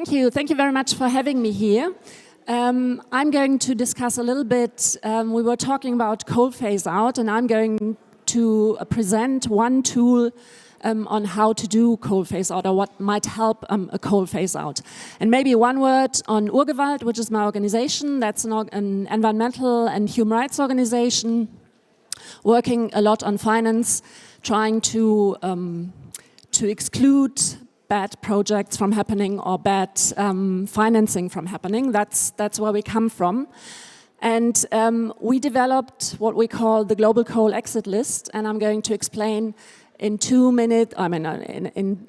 thank you very much for having me here. I'm going to discuss a little bit, we were talking about coal phase out, and I'm going to present one tool on how to do coal phase out, or what might help a coal phase out. And maybe one word on Urgewald, which is my organization. That's an environmental and human rights organization working a lot on finance, trying to exclude bad projects from happening or bad financing from happening. That's where we come from. And we developed what we call the Global Coal Exit List, and I'm going to explain in 2 minutes, in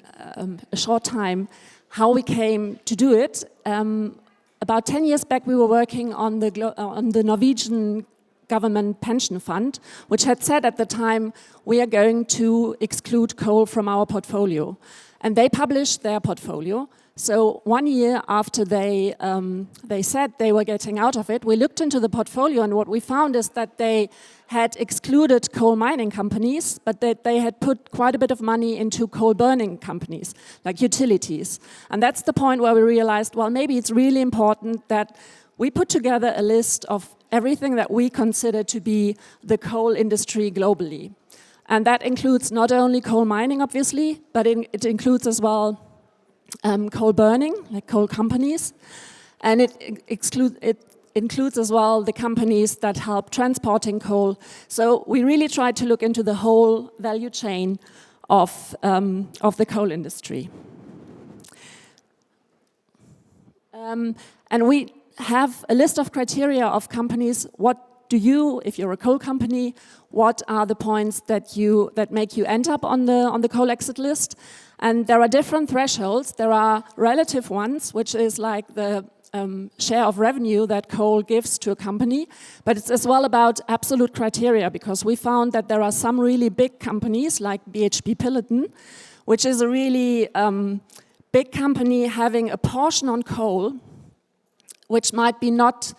a short time, how we came to do it. About 10 years back, we were working on the Norwegian government pension fund, which had said at the time, we are going to exclude coal from our portfolio. And they published their portfolio. So 1 year after they said they were getting out of it, we looked into the portfolio, and what we found is that they had excluded coal mining companies, but that they had put quite a bit of money into coal burning companies, like utilities. And that's the point where we realized, well, maybe it's really important that we put together a list of everything that we consider to be the coal industry globally. And that includes not only coal mining, obviously, but it includes as well coal burning, like coal companies. And it includes as well the companies that help transporting coal. So we really tried to look into the whole value chain of the coal industry. And we have a list of criteria of companies. What do you, if you're a coal company, what are the points that make you end up on the coal exit list? And there are different thresholds. There are relative ones, which is like the share of revenue that coal gives to a company, but it's as well about absolute criteria, because we found that there are some really big companies like BHP Billiton, which is a really big company having a portion on coal, which might be not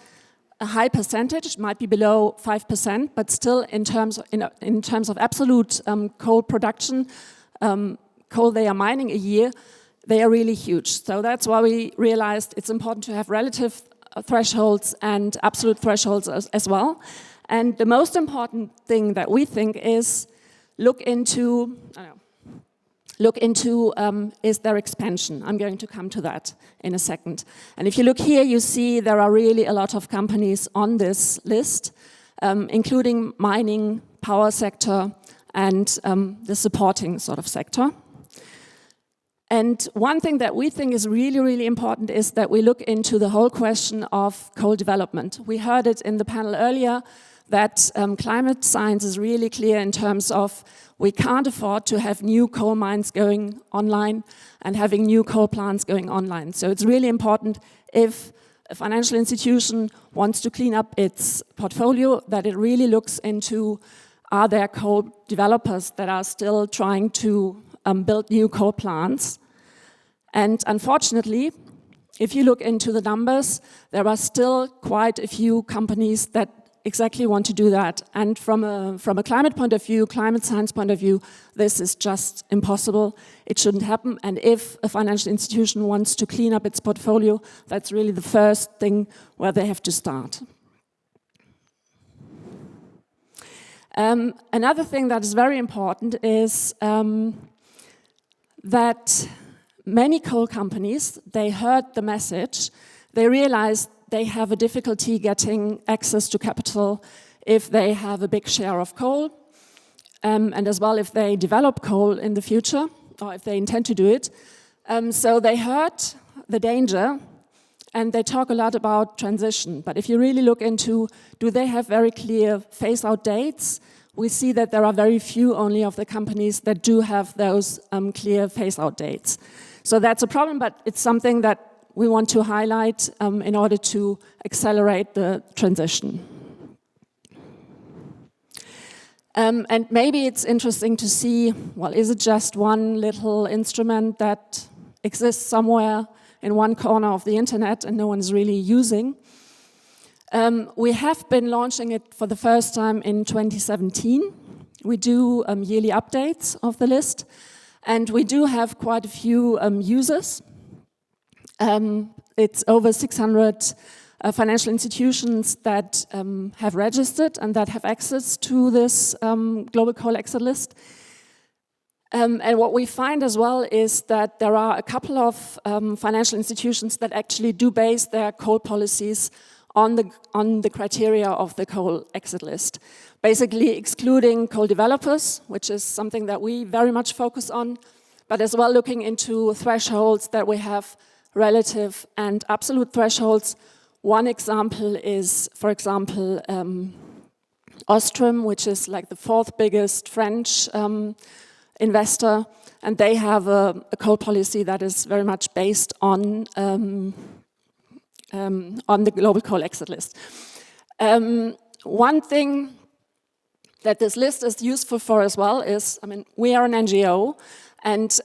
a high percentage, might be below 5%, but still in terms of absolute coal production, coal they are mining a year, they are really huge. So that's why we realized it's important to have relative thresholds and absolute thresholds as well. And the most important thing that we think is look into is their expansion. I'm going to come to that in a second. And if you look here, you see there are really a lot of companies on this list, including mining, power sector, and the supporting sort of sector. And one thing that we think is really, really important is that we look into the whole question of coal development. We heard it in the panel earlier that climate science is really clear in terms of we can't afford to have new coal mines going online and having new coal plants going online. So it's really important, if a financial institution wants to clean up its portfolio, that it really looks into, are there coal developers that are still trying to build new coal plants? And unfortunately, if you look into the numbers, there are still quite a few companies that exactly want to do that. And from a climate point of view, climate science point of view, this is just impossible. It shouldn't happen. And if a financial institution wants to clean up its portfolio, that's really the first thing where they have to start. Another thing that is very important is that many coal companies, they heard the message, they realized they have a difficulty getting access to capital if they have a big share of coal, and as well if they develop coal in the future, or if they intend to do it. So they heard the danger, and they talk a lot about transition. But if you really look into, do they have very clear phase-out dates? We see that there are very few only of the companies that do have those clear phase-out dates. So that's a problem, but it's something that we want to highlight in order to accelerate the transition. And maybe it's interesting to see, well, is it just one little instrument that exists somewhere in one corner of the internet and no one's really using? We have been launching it for the first time in 2017. We do yearly updates of the list, and we do have quite a few users. It's over 600 financial institutions that have registered and that have access to this global coal exit list. And what we find as well is that there are a couple of financial institutions that actually do base their coal policies on the criteria of the coal exit list. Basically excluding coal developers, which is something that we very much focus on, but as well looking into thresholds that we have relative and absolute thresholds. One example is, for example, Ostrom, which is like the 4th biggest French investor, and they have a coal policy that is very much based on the global coal exit list. One thing that this list is useful for as well is, I mean, we are an NGO, and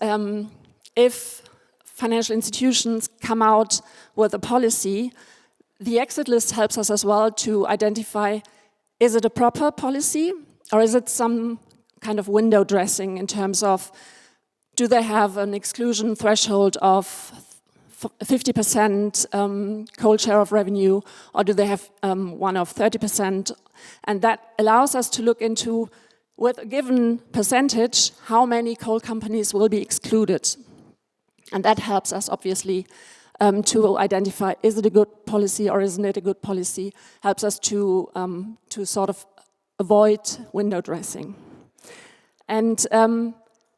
if financial institutions come out with a policy, the exit list helps us as well to identify, is it a proper policy, or is it some kind of window dressing in terms of, do they have an exclusion threshold of 50% coal share of revenue, or do they have one of 30%? And that allows us to look into, with a given percentage, how many coal companies will be excluded. And that helps us, obviously, to identify, is it a good policy or isn't it a good policy? Helps us to sort of avoid window dressing. And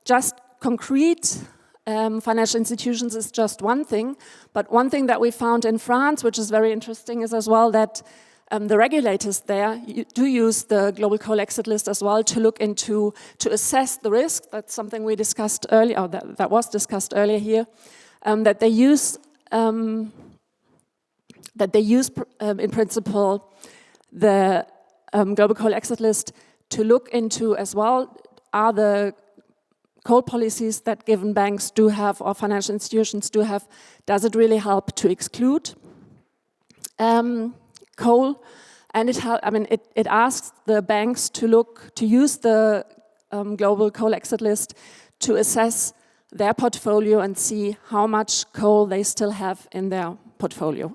just concrete financial institutions is just one thing, but one thing that we found in France, which is very interesting, is as well that the regulators there do use the global coal exit list as well to look into, to assess the risk. That's something we discussed earlier, or that was discussed earlier here, that they use in principle the global coal exit list to look into as well, are the coal policies that given banks do have or financial institutions do have, does it really help to exclude coal? And it asks the banks to use the global coal exit list to assess their portfolio and see how much coal they still have in their portfolio.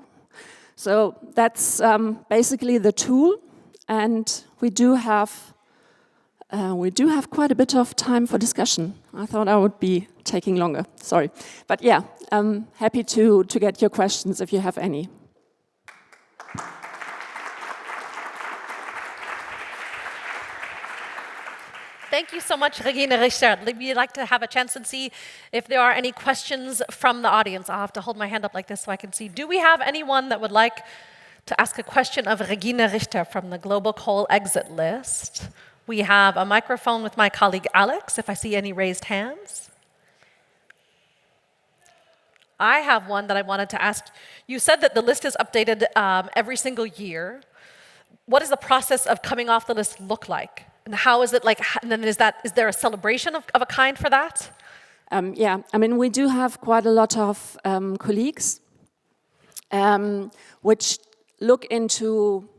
So that's basically the tool, and we do have quite a bit of time for discussion. I thought I would be taking longer, sorry. But yeah, I'm happy to get your questions if you have any. Thank you so much, Regina Richter. We'd like to have a chance and see if there are any questions from the audience. I'll have to hold my hand up like this so I can see. Do we have anyone that would like to ask a question of Regina Richter from the Global Coal Exit List? We have a microphone with my colleague Alex, if I see any raised hands. I have one that I wanted to ask. You said that the list is updated every single year. What does the process of coming off the list look like? And how is it like, and then is there a celebration of a kind for that? Yeah, I mean, we do have quite a lot of colleagues which look into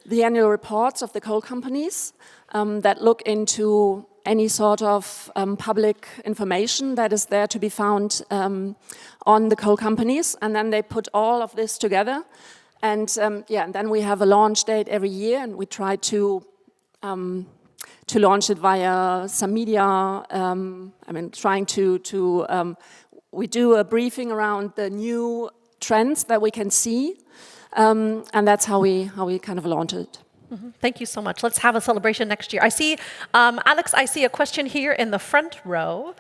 the annual reports of the coal companies, that look into any sort of public information that is there to be found on the coal companies, and then they put all of this together. And yeah, and then we have a launch date every year, and we try to launch it via some media. I mean, we do a briefing around the new trends that we can see, and that's how we kind of launch it. Mm-hmm. Thank you so much. Let's have a celebration next year. I see, Alex, I see a question here in the front row.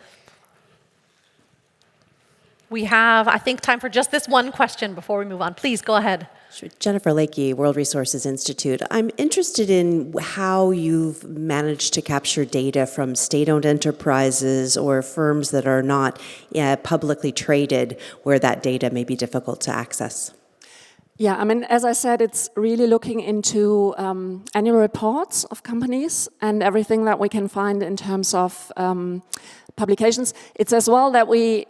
We have, I think, time for just this one question before we move on. Please, go ahead. Sure. Jennifer Lakey, World Resources Institute. I'm interested in how you've managed to capture data from state-owned enterprises or firms that are not publicly traded, where that data may be difficult to access. Yeah, I mean, as I said, it's really looking into annual reports of companies and everything that we can find in terms of publications. It's as well that we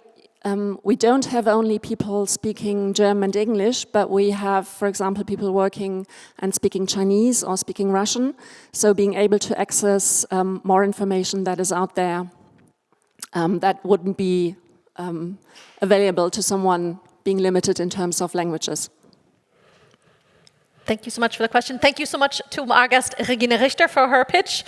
don't have only people speaking German and English, but we have, for example, people working and speaking Chinese or speaking Russian. So being able to access more information that is out there that wouldn't be available to someone being limited in terms of languages. Thank you so much for the question. Thank you so much to our guest Regine Richter for her pitch.